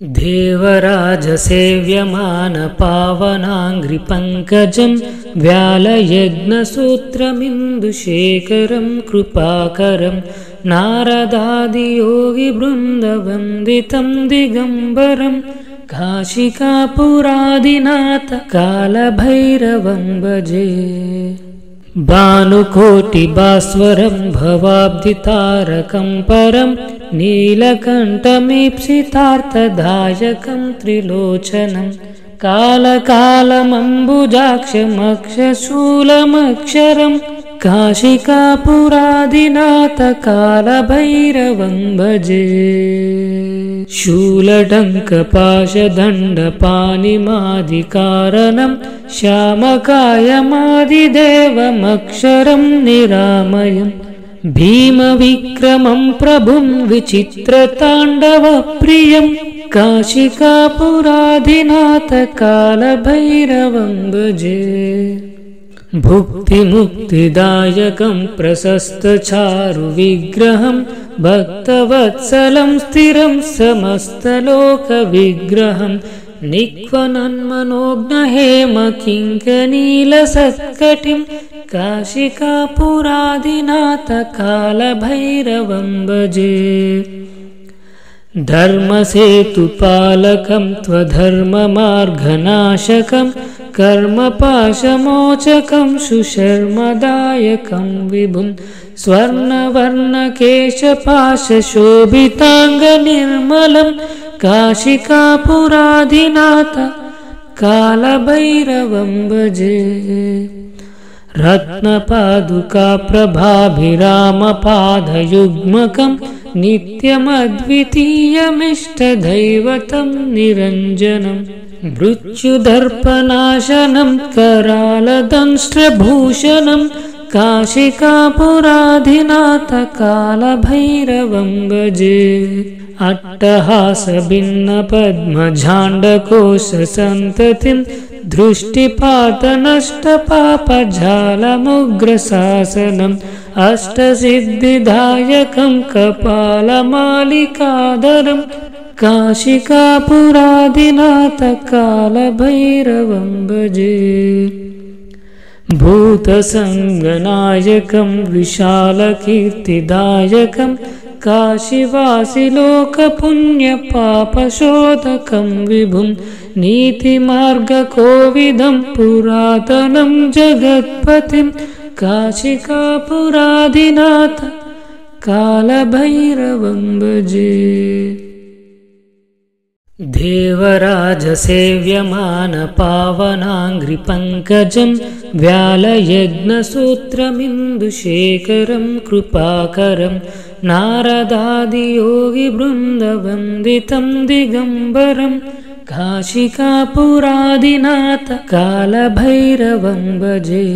देवराजसेव्यमानपावनाङ्घ्रिपङ्कजं व्यालयज्ञसूत्रमिन्दुशेखरं कृपाकरं नारदादियोगिवृन्दवन्दितं दिगम्बरं काशिकापुरादिनाथ कालभैरवं भजे। भानुकोटिभास्वरं भवाब्धितारकं परं नीलकण्ठमीप्सितार्थदायकं त्रिलोचनं कालकालमम्बुजाक्षमक्षशूलमक्षरं काशिकापुरादिनाथ कालभैरवं भजे। शूलडङ्कपाशदण्डपाणिमादिकारणं श्यामकायमादिदेवमक्षरं निरामयं भीमविक्रमं प्रभुं विचित्रताण्डवप्रियं काशिकापुरादिनाथ कालभैरवं भजे। भुक्तिमुक्तिदायकं प्रशस्तचारुविग्रहं भक्तवत्सलं स्थिरं समस्तलोकविग्रहं निक्वनन्मनोज्ञहेमकिङ्कनीलसत्कटिं काशिकापुरादिनाथ कालभैरवं भजे। धर्मसेतुपालकं त्वधर्ममार्गनाशकं कर्मपाशमोचकं सुशर्मदायकं विभुं स्वर्णवर्णकेशपाशशोभिताङ्गनिर्मलं काशिकापुरादिनाथ कालभैरवं भजे। रत्नपादुकाप्रभाभिरामपादयुग्मकं नित्यमद्वितीयमिष्टदैवतं निरञ्जनं मृत्युदर्पनाशनं करालदंष्ट्रभूषणं काशिकापुरादिनाथ कालभैरवं भजे। अट्टहासभिन्नपद्मझाण्डकोशसन्ततिं दृष्टिपातनष्टपापजालमुग्रशासनम् अष्टसिद्धिदायकं कपालमालिकाधरं काशिकापुरादिनाथ कालभैरवं भजे। भूतसङ्गनायकं विशालकीर्तिदायकं काशीवासिलोकपुण्यपापशोधकं विभुं नीतिमार्गकोविदं पुरातनं जगत्पतिं काशिकापुरादिनाथ कालभैरवं भजे। देवराजसेव्यमानपावनाङ्घ्रिपङ्कजं व्यालयज्ञसूत्रमिन्दुशेखरं कृपाकरं नारदादियोगिवृन्दवन्दितं दिगम्बरं काशिकापुरादिनाथ कालभैरवं भजे।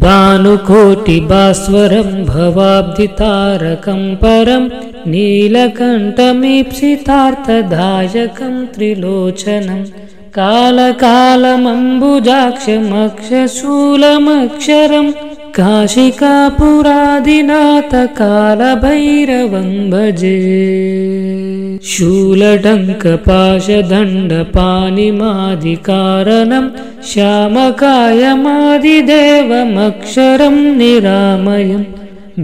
भानुकोटिभास्वरं भवाब्धितारकं परं नीलकण्ठमीप्सितार्थदायकं त्रिलोचनं कालकालमम्बुजाक्षमक्षशूलमक्षरं काशिकापुरादिनाथ कालभैरवं भजे। शूलडङ्कपाशदण्डपाणिमादिकारणं श्यामकायमादिदेवमक्षरं निरामयं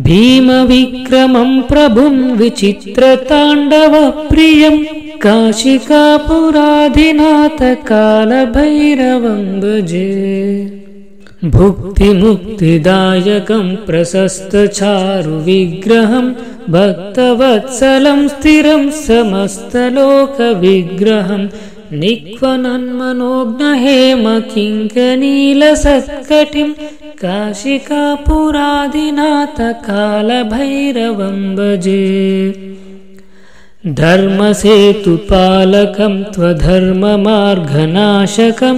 भीमविक्रमं प्रभुं विचित्रताण्डवप्रियं काशिकापुरादिनाथ कालभैरवं भजे। भुक्तिमुक्तिदायकं प्रशस्तचारुविग्रहं भक्तवत्सलं स्थिरं समस्तलोकविग्रहं निक्वनन्मनोज्ञहेमकिङ्कनीलसत्कटिं काशिकापुरादिनाथ कालभैरवं भजे। धर्मसेतुपालकं त्वधर्ममार्गनाशकं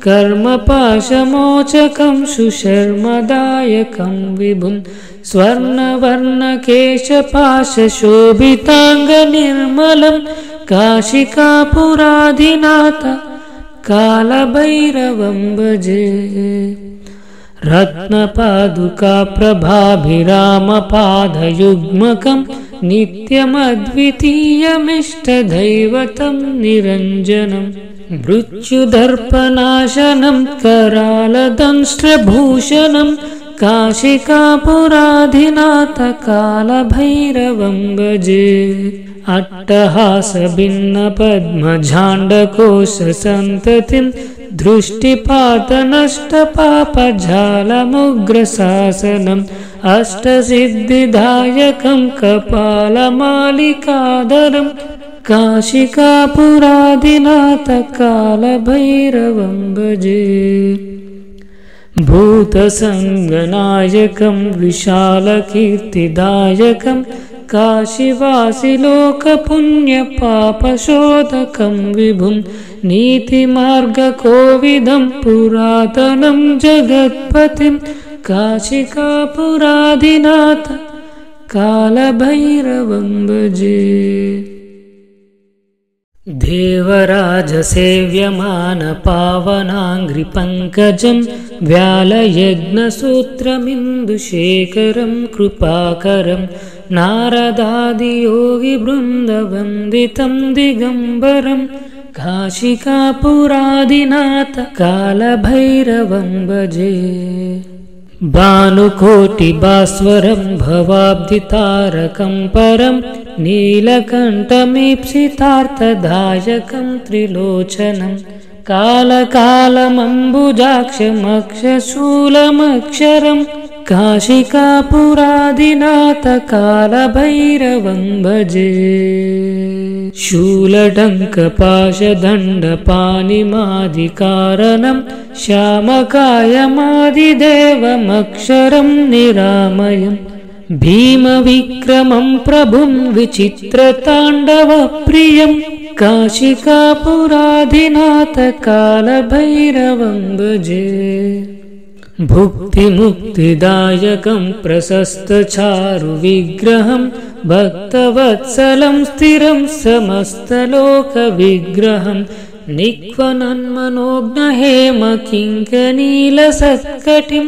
कर्मपाशमोचकं सुशर्मदायकं विभुं स्वर्णवर्णकेशपाशशोभिताङ्गनिर्मलं काशिकापुरादिनाथ कालभैरवं भजे। रत्नपादुकाप्रभाभिरामपादयुग्मकं नित्यमद्वितीयमिष्टदैवतं निरञ्जनं मृत्युदर्पनाशनं करालदंष्ट्रभूषणं काशिकापुराधिनाथ कालभैरवं भजे अट्टहासभिन्नपद्मझाण्डकोशसन्ततिं दृष्टिपातनष्टपापजालमुग्रशासनम् अष्टसिद्धिदायकं कपालमालिकाधरं काशिकापुराधिनाथ कालभैरवं भजे भूतसङ्गनायकं विशालकीर्तिदायकं काशीवासिलोकपुण्यपापशोधकं विभुं नीतिमार्गकोविदं पुरातनं जगत्पतिं काशिकापुराधिनाथ कालभैरवं भजे देवराजसेव्यमानपावनाङ्घ्रिपङ्कजं व्यालयज्ञसूत्रमिन्दुशेखरं कृपाकरं नारदादियोगिवृन्दवन्दितं दिगम्बरं काशिकापुराधिनाथ कालभैरवं भजे भानुकोटिभास्वरं भवाब्धितारकं परं नीलकण्ठमीप्सितार्थदायकं त्रिलोचनं कालकालमम्बुजाक्षमक्षशूलमक्षरं काशिकापुराधिनाथ कालभैरवं भजे शूलडङ्कपाशदण्डपाणिमादिकारणं श्यामकायमादिदेवमक्षरं निरामयं भीमविक्रमं प्रभुं विचित्रताण्डवप्रियं काशिकापुराधिनाथ कालभैरवं भजे भुक्तिमुक्तिदायकं प्रशस्तचारुविग्रहं भक्तवत्सलं स्थिरं समस्तलोकविग्रहं निक्वनन्मनोज्ञहेमकिङ्कनीलसत्कटिं